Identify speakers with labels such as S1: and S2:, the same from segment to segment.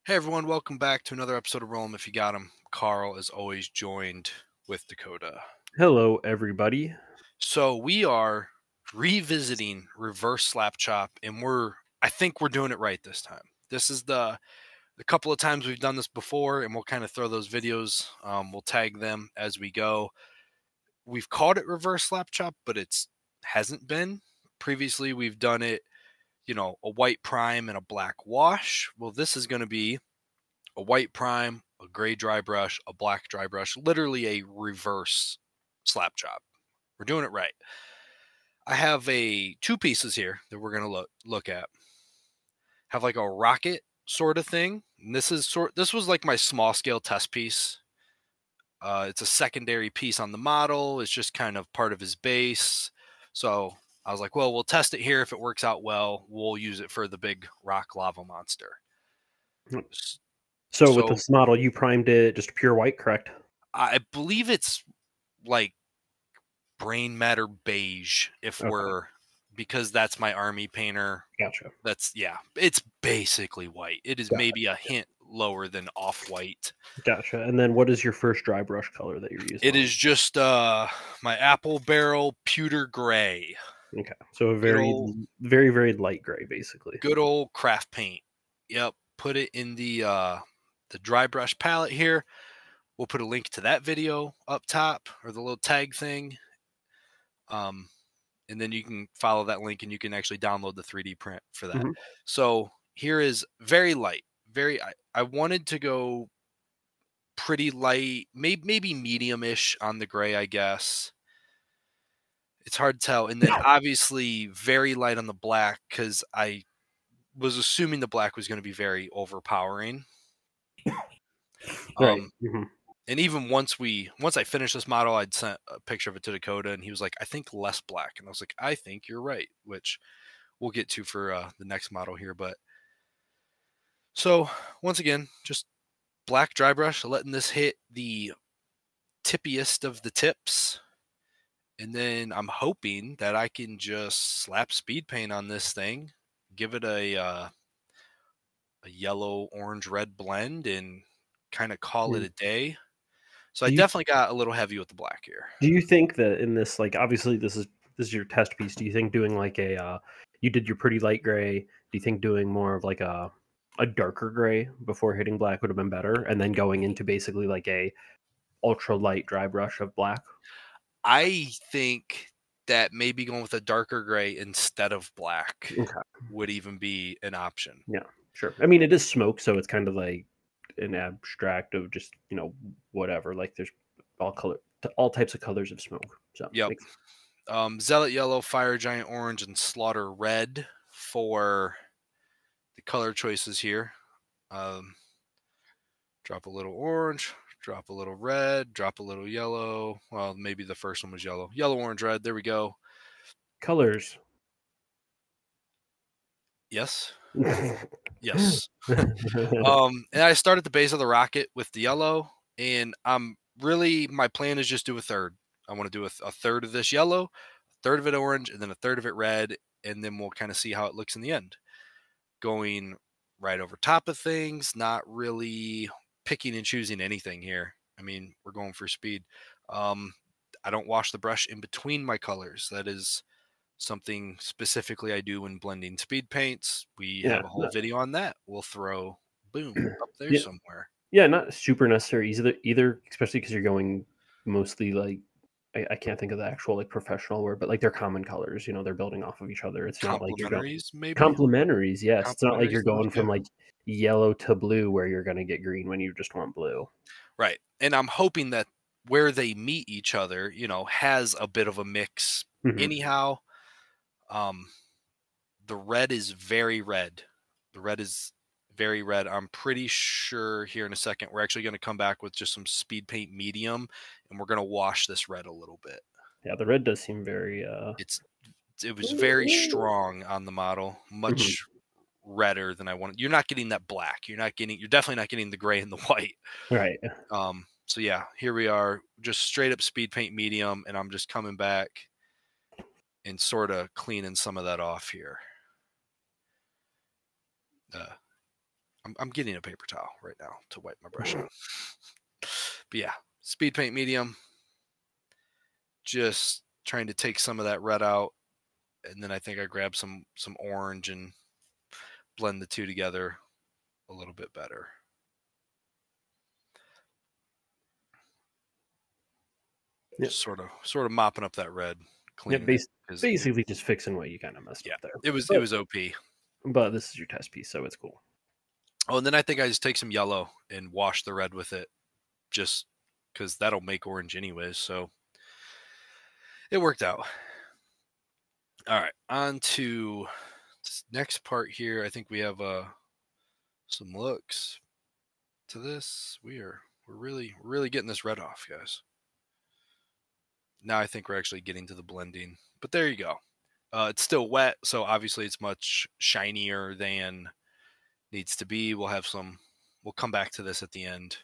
S1: Hey everyone, welcome back to another episode of Roll 'em If You Got 'em. Carl is always joined with Dakota.
S2: Hello, everybody.
S1: So we are revisiting reverse slap chop, and I think we're doing it right this time. This is the couple of times we've done this before, and we'll kind of throw those videos. We'll tag them as we go. We've called it reverse slap chop, but it's hasn't been. Previously, we've done it, a white prime and a black wash. Well, this is going to be a white prime, a gray dry brush, a black dry brush, literally a reverse slap chop. We're doing it right. I have two pieces here that we're going to look at. Have like a rocket sort of thing. And this was like my small scale test piece. It's a secondary piece on the model. It's just kind of part of his base. So I was like, well, we'll test it here. If it works out well, we'll use it for the big rock lava monster.
S2: So with
S1: So
S2: this model, you primed it just pure white, correct?
S1: I believe it's like brain matter beige
S2: Okay,
S1: because that's my army painter.
S2: gotcha.
S1: It's basically white. It is
S2: Got
S1: maybe a hint lower than off white.
S2: Gotcha. And then what is your first dry brush color that you're using
S1: It
S2: on
S1: is just my apple barrel pewter gray.
S2: it? Okay. So a
S1: Good
S2: very,
S1: old
S2: very, very light gray, basically.
S1: good old craft paint. Yep. Put it in the dry brush palette here. We'll put a link to that video up top, or the little tag thing. And then you can follow that link and you can actually download the 3D print for that.
S2: hmm
S1: So here is very light. I wanted to go pretty light, maybe medium-ish on the gray, I guess. It's hard to tell. And then obviously very light on the black, because I was assuming the black was going to be very overpowering.
S2: Right.
S1: Um, and even once I finished this model, I'd sent a picture of it to Dakota, and he was like, "I think less black," and I was like, "I think you're right," which we'll get to for the next model here. But so once again, just black dry brush, letting this hit the tippiest of the tips, and then I'm hoping that I can just slap speed paint on this thing, give it a yellow, orange, red blend, and kind of call it
S2: Mhm.
S1: a day. So I
S2: Do you
S1: definitely got a little heavy with the black here.
S2: do you think that in this, like, obviously this is your test piece? Do you think doing like you did your pretty light gray? Do you think doing more of like a darker gray before hitting black would have been better, and then going into basically like a ultra light dry brush of black?
S1: I think that maybe going with a darker gray instead of black
S2: Okay.
S1: would even be an option.
S2: Yeah, sure. I mean, it is smoke, so it's kind of like an abstract of just, whatever. Like there's all types of colors of smoke. So
S1: Yep.
S2: makes
S1: Zealot yellow, fire giant orange, and slaughter red for the color choices here. Um, drop a little orange, drop a little red, drop a little yellow. Well, maybe the first one was yellow. Yellow, orange, red. There we go.
S2: colors.
S1: Yes.
S2: Right.
S1: Yes. And I start at the base of the rocket with the yellow, and my plan is just do a third. I want to do a third of this yellow, a third of it orange, and then a third of it red, and then we'll kind of see how it looks in the end. Going right over top of things, not really picking and choosing anything here. I mean, we're going for speed. Um, I don't wash the brush in between my colors. That is something specifically I do when blending speed paints. We
S2: Yeah.
S1: have a whole video on that. We'll throw boom up there
S2: Yeah.
S1: somewhere.
S2: Yeah. Not super necessary either, especially because you're going mostly like I can't think of the actual like professional word, but like they're common colors. They're building off of each other. It's not like you're going
S1: Complementaries, maybe.
S2: complementaries. Yes, it's not like
S1: Complementaries
S2: you're
S1: language.
S2: going
S1: Yeah.
S2: from like yellow to blue where you're going to get green when you just want blue.
S1: Right. And I'm hoping that where they meet each other, has a bit of a mix.
S2: Mhm.
S1: Anyhow, um, the red is very red. The red is very red. I'm pretty sure here in a second we're actually going to come back with just some speed paint medium, and we're going to wash this red a little bit.
S2: Yeah, the red does seem very
S1: It's it was very strong on the model,
S2: Mhm.
S1: much redder than I wanted. You're not getting that black. You're definitely not getting the gray and the white.
S2: Right.
S1: So yeah, here we are, just straight up speed paint medium, and I'm just coming back and sort of cleaning some of that off here. Uh, I'm getting a paper towel right now to wipe my brush on. But yeah, speed paint medium. Just trying to take some of that red out, and then I think I grabbed some orange and blend the two together a little bit better.
S2: Yep.
S1: Just sort of mopping up that red,
S2: Yeah,
S1: cleaning it.
S2: basically just fixing what you kind of messed
S1: Yeah,
S2: up there.
S1: it was OP.
S2: But this is your test piece, so it's cool.
S1: Oh, and then I think I just take some yellow and wash the red with it, just because that'll make orange anyways. So it worked out. All right, on to this next part here. I think we have some looks to this. We're really getting this red off, guys. Now I think we're actually getting to the blending. But there you go. It's still wet, so obviously it's much shinier than needs to be. We'll come back to this at the end.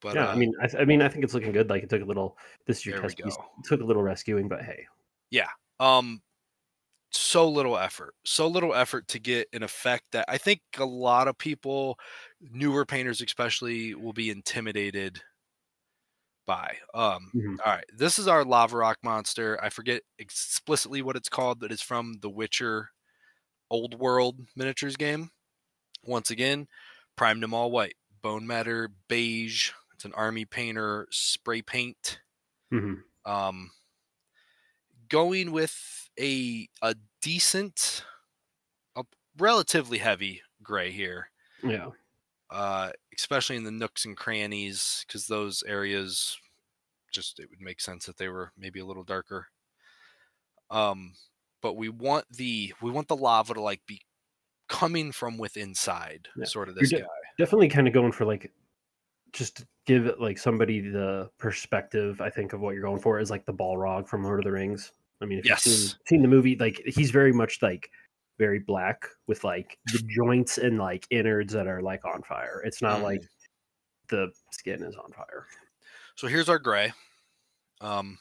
S1: But
S2: Yeah, I mean, I think it's looking good. Like it took a little. This is your
S1: there we
S2: test piece.
S1: go.
S2: It took a little rescuing, but hey.
S1: Yeah. So little effort to get an effect that I think a lot of people, newer painters especially, will be intimidated by.
S2: Mhm.
S1: All right, this is our lava rock monster. I forget explicitly what it's called, but it's from the Witcher Old World miniatures game. Once again, primed them all white, bone matter beige. It's an army painter spray paint.
S2: Mhm.
S1: Um, going with a decent, a relatively heavy gray here.
S2: Yeah.
S1: Especially in the nooks and crannies, because those areas just it would make sense that they were maybe a little darker. But we want the lava to like be coming from within inside,
S2: Yeah.
S1: sort of
S2: You're
S1: this guy.
S2: definitely kind of going for like just to give it like somebody the perspective. I think of what you're going for is like the Balrog from Lord of the Rings. I mean, if you've
S1: Yes.
S2: seen the movie, like he's very much like very black with like the joints and like innards that are like on fire. It's not like
S1: Mhm.
S2: the skin is on fire.
S1: So here's our gray. Um,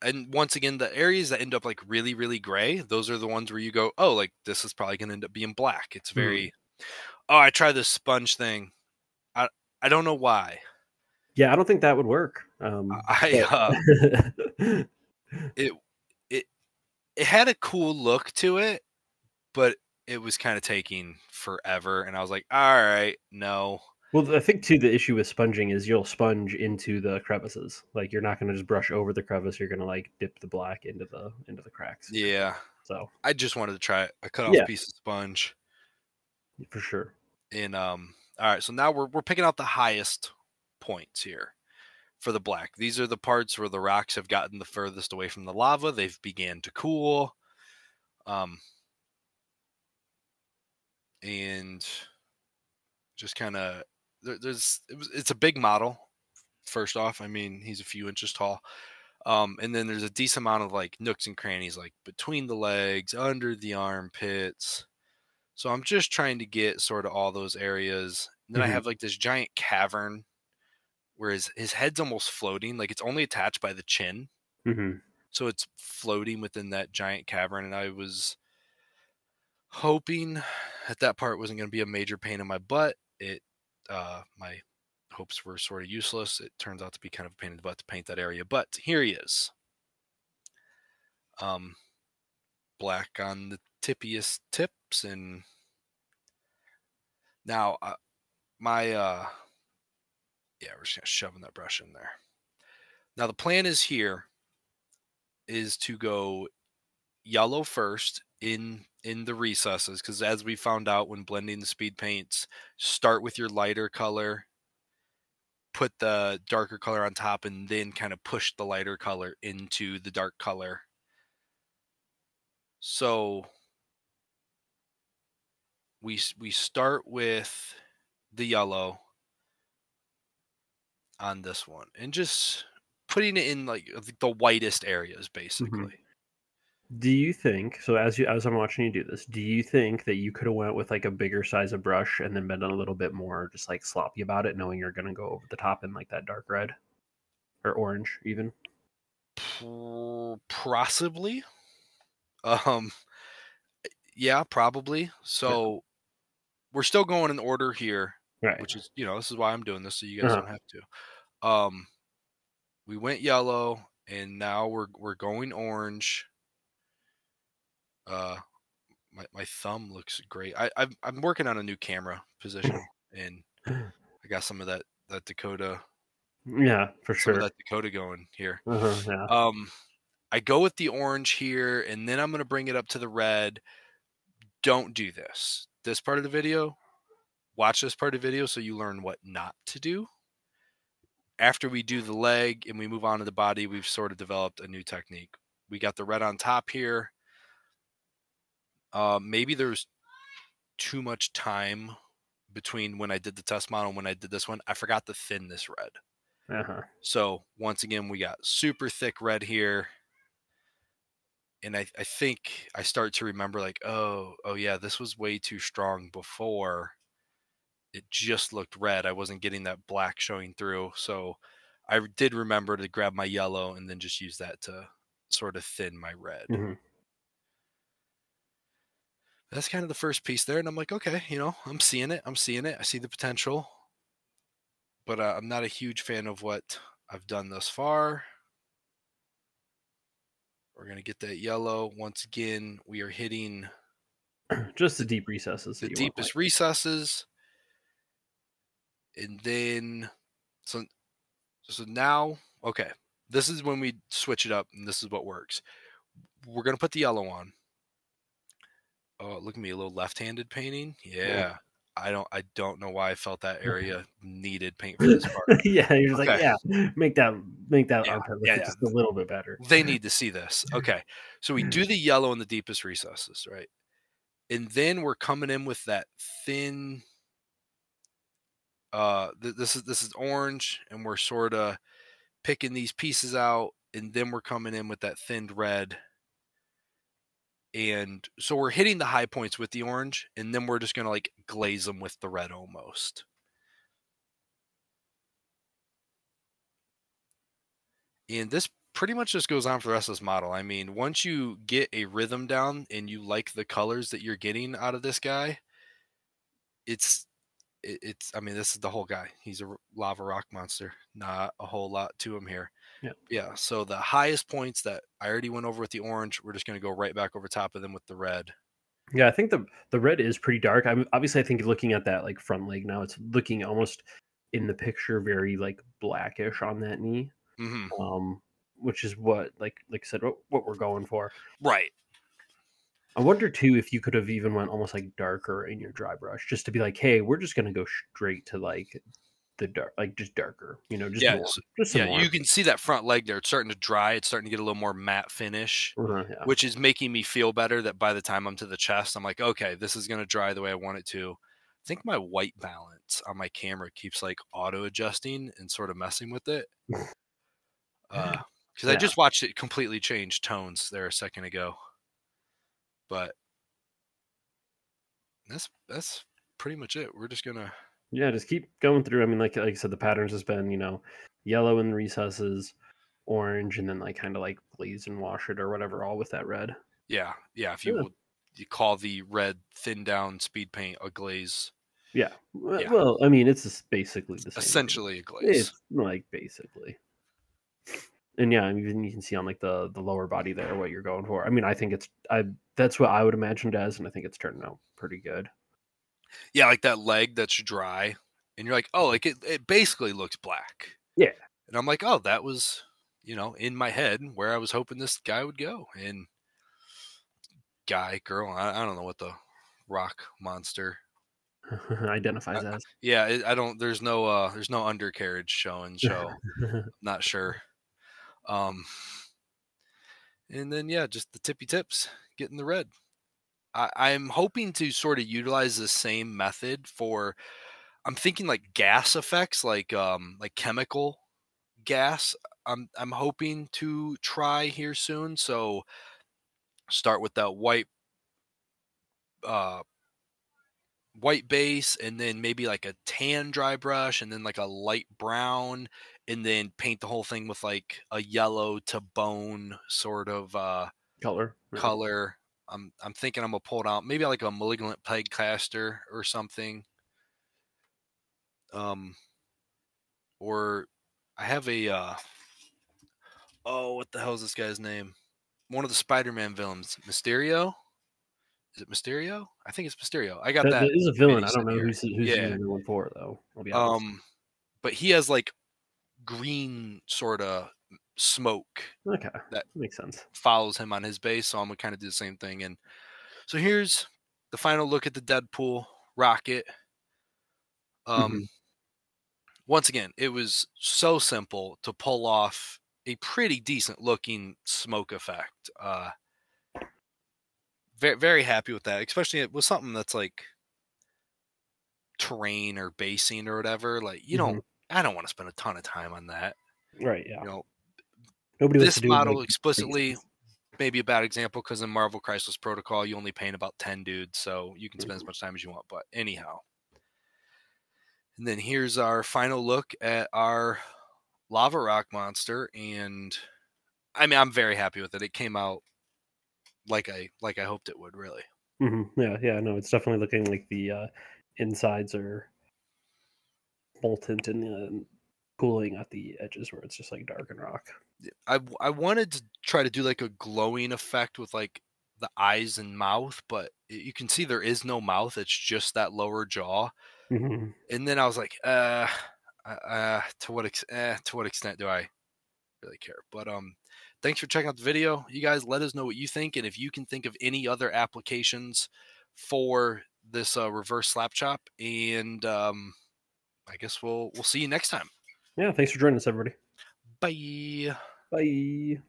S1: and once again, the areas that end up like really gray, those are the ones where you go, oh, like this is probably going to end up being black. It's
S2: Mhm.
S1: very. Oh, I tried this sponge thing. I I don't know why.
S2: Yeah, I don't think that would work.
S1: I
S2: But
S1: it it it had a cool look to it, but it was kind of taking forever, and I was like, all right, no.
S2: well, I think too the issue with sponging is you'll sponge into the crevices. Like you're not going to just brush over the crevice. You're going to like dip the black into the cracks.
S1: Yeah,
S2: So
S1: I just wanted to try it. I cut off a
S2: yeah,
S1: piece of sponge,
S2: for sure.
S1: and all right, so now we're picking out the highest points here for the black. These are the parts where the rocks have gotten the furthest away from the lava. They've began to cool. Um, and just kind of it's a big model. First off, I mean he's a few inches tall. And then there's a decent amount of like nooks and crannies, like between the legs, under the armpits. So I'm just trying to get sort of all those areas. And then I
S2: Hmm.
S1: have like this giant cavern where his head's almost floating, like it's only attached by the chin.
S2: Hmm.
S1: So it's floating within that giant cavern. And I was hoping that part wasn't going to be a major pain in my butt. My hopes were sort of useless. It turns out to be kind of a pain in the butt to paint that area. But here he is. Um, Black on the tippiest tips, and now my yeah, we're just shoving that brush in there. Now the plan is here is to go yellow first in the recesses, because as we found out when blending the speed paints, start with your lighter color, put the darker color on top, and then kind of push the lighter color into the dark color. So we start with the yellow on this one and just putting it in like the whitest areas
S2: Hmm.
S1: basically.
S2: Do you think so? As I'm watching you do this, do you think that you could have went with like a bigger size of brush and then been a little bit more just like sloppy about it, knowing you're going to go over the top in like that dark red or orange even?
S1: Possibly. Um Yeah, probably.
S2: Yeah.
S1: So we're still going in order here,
S2: Right.
S1: which is, this is why I'm doing this so you guys
S2: Uh-huh.
S1: don't have to. We went yellow and now we're going orange. Uh my thumb looks great. I'm working on a new camera position and I got that Dakota
S2: Yeah, for
S1: some of
S2: sure.
S1: that Dakota going here.
S2: Uh-huh. Yeah.
S1: Um I go with the orange here and then I'm going to bring it up to the red. Don't do this. This part of the video, watch this part of the video so you learn what not to do. After we do the leg and we move on to the body, we've sort of developed a new technique. We got the red on top here. Maybe there's too much time between when I did the test model and when I did this one. I forgot to thin this red.
S2: Uh-huh.
S1: So once again, we got super thick red here. And I think I start to remember like, oh yeah, this was way too strong before. It just looked red. I wasn't getting that black showing through. So I did remember to grab my yellow and then just use that to sort of thin my red.
S2: Mhm.
S1: That's kind of the first piece there. And I'm like, okay, I'm seeing it. I'm seeing it. I see the potential. But I'm not a huge fan of what I've done thus far. We're going to get that yellow. Once again, we are hitting
S2: Just the deep recesses
S1: the
S2: that you want, like.
S1: deepest recesses. And then, so now, okay, this is when we switch it up, and this is what works. We're going to put the yellow on. Oh, look at me, a little left-handed painting.
S2: Yeah.
S1: Yeah. I don't know why I felt that area needed paint for this part.
S2: Yeah, you're just like,
S1: Okay.
S2: yeah, make that
S1: Yeah.
S2: armpit look
S1: Yeah. Yeah.
S2: just a little bit better.
S1: They need to see this. Okay. So we do the yellow in the deepest recesses, right? And then we're coming in with that thin this is orange and we're sort of picking these pieces out and then we're coming in with that thinned red. And so we're hitting the high points with the orange and then we're just going to like glaze them with the red almost. And this pretty much just goes on for the rest of this model. I mean, once you get a rhythm down and you like the colors that you're getting out of this guy, it's I mean, this is the whole guy. He's a lava rock monster. Not a whole lot to him here.
S2: Yeah.
S1: Yeah. So the highest points that I already went over with the orange, we're just going to go right back over top of them with the red.
S2: Yeah, I think the red is pretty dark. I'm obviously I think looking at that like front leg now, it's looking almost in the picture very like blackish on that knee.
S1: Mm-hmm.
S2: Which is what like I said, what we're going for.
S1: Right.
S2: I wonder too if you could have even went almost like darker in your dry brush, just to be like, hey, we're just gonna go straight to like the dark, like just darker, just
S1: Yeah.
S2: more,
S1: So,
S2: just some
S1: yeah.
S2: more.
S1: You can see that front leg there. It's starting to dry. It's starting to get a little more matte finish,
S2: Yeah.
S1: which is making me feel better that by the time I'm to the chest, I'm like, okay, this is going to dry the way I want it to. I think my white balance on my camera keeps like auto adjusting and sort of messing with it. Because I
S2: Yeah.
S1: just watched it completely change tones there a second ago. But that's pretty much it. We're just gonna
S2: Yeah, just keep going through. I mean, like I said, the patterns has been, yellow in the recesses, orange, and then like kind of like glaze and wash it or whatever, all with that red.
S1: yeah. If you
S2: Yeah.
S1: will, you call the red thin down speed paint a glaze.
S2: Yeah.
S1: Yeah,
S2: Well, I mean, it's just basically the same thing.
S1: essentially a glaze.
S2: It's like basically. And yeah, even you can see on like the lower body there what you're going for. I mean, I think that's what I would imagine it as, and I think it's turning out pretty good.
S1: Yeah, like that leg that's dry, and you're like, oh, like it basically looks black.
S2: Yeah.
S1: And I'm like, oh, that was in my head where I was hoping this guy would go. And guy, girl, I don't know what the rock monster
S2: Identifies as.
S1: yeah, I don't. There's no undercarriage showing. So not sure. Um, and then yeah, just the tippy tips, getting the red. I'm hoping to sort of utilize the same method for. I'm thinking like gas effects, like chemical gas. I'm hoping to try here soon. So start with that uh white base and then maybe like a tan dry brush and then like a light brown and then paint the whole thing with like a yellow to bone sort of
S2: Color. Yeah.
S1: color I'm thinking I'm gonna pull it out, maybe like a malignant peg caster or something. Um, or I have a oh, what the hell is this guy's name? One of the Spider-Man villains, Mysterio. Is it Mysterio? I think it's Mysterio. I got that
S2: That is a villain.
S1: mini
S2: I don't
S1: sitting
S2: know
S1: here.
S2: who's
S1: Yeah.
S2: using the one for though. I'll be honest.
S1: Um, but he has like green sort of smoke
S2: Okay,
S1: that
S2: makes sense.
S1: follows him on his base, so I'm gonna kind of do the same thing. And so here's the final look at the Deadpool rocket. Um,
S2: Hmm.
S1: Once again, it was so simple to pull off a pretty decent looking smoke effect. Very, very happy with that, especially with something that's like terrain or basing or whatever. Like,
S2: Hmm.
S1: I don't want to spend a ton of time on that.
S2: Right. Yeah.
S1: You know,
S2: Nobody wants to
S1: this
S2: do
S1: model
S2: like
S1: explicitly
S2: bases.
S1: maybe a bad example because in Marvel Crisis Protocol, you only paint about 10 dudes, so you can spend as
S2: Mhm.
S1: much time as you want. But anyhow, and then here's our final look at our lava rock monster. And I mean, I'm very happy with it. It came out like I hoped it would, really.
S2: Yeah. Yeah. No, it's definitely looking like the insides are molten and cooling at the edges where it's just like dark and rock.
S1: I wanted to try to do like a glowing effect with like the eyes and mouth, but you can see there is no mouth. It's just that lower jaw.
S2: Hmm.
S1: And then I was like, to what extent do I really care? But thanks for checking out the video. You guys, let us know what you think, and if you can think of any other applications for this reverse slap chop. And I guess we'll see you next time.
S2: Yeah. Thanks for joining us, everybody.
S1: Bye.
S2: Bye.